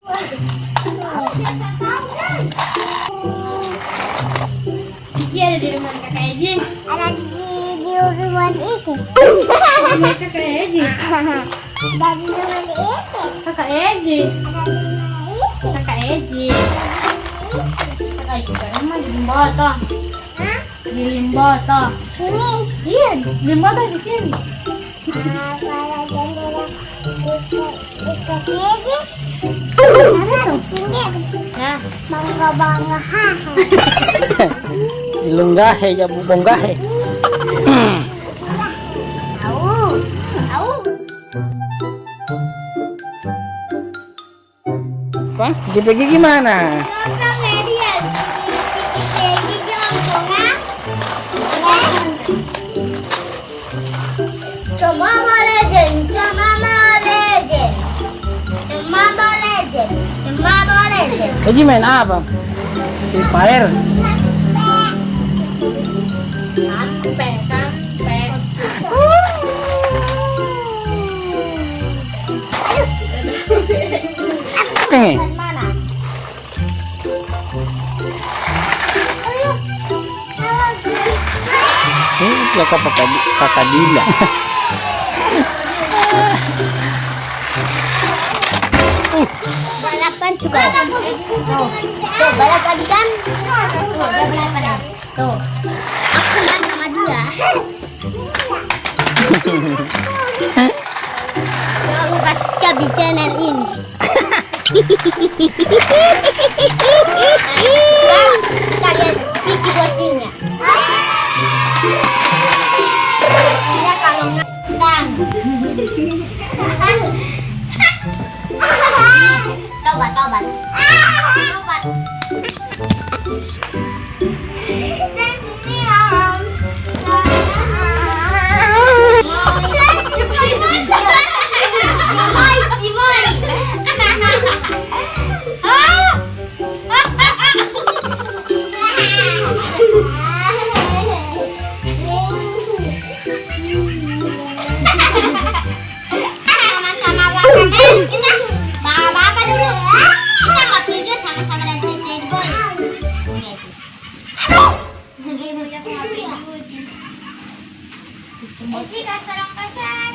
Kiki ada di rumah kakak Eji. Ada di rumah itu. Rumah kakak Eji. Dari rumah itu. Kakak Eji. Ada di rumah itu. Kakak Eji. Kakak Eji kan rumah di Limboto. Hah? Di Limboto. Ini. Iya, Limboto di sini. Kalau jendela itu keji. Ada tuh. Ini. Nah, Bangga-bangga. Dilunggahe ya bu bonggahe. Tahu. Tahu. Apa? Pergi gimana? Nonton dia. Keji jongkongan. Coba Mobile Legends, coba Mobile Legends. Coba Mobile Legends. Coba Mobile Legends. Pergi main apa? Free Fire. sampai. Eh, Mana? ya kakak Dila. Balapan juga. Tuh, balapan kan? Tuh, dia balapan ya. Tuh. Aku main sama dia. Jangan lupa subscribe di channel ini. Kita lihat Cici bocinya. Bocinya kalau ngandang. Tobat, tobat. Tobat. Sama-sama makan. Kita bapak dulu. Kita nggak tidur sama-sama dan Tete Boy. Aduh. Eci kasarang kasar.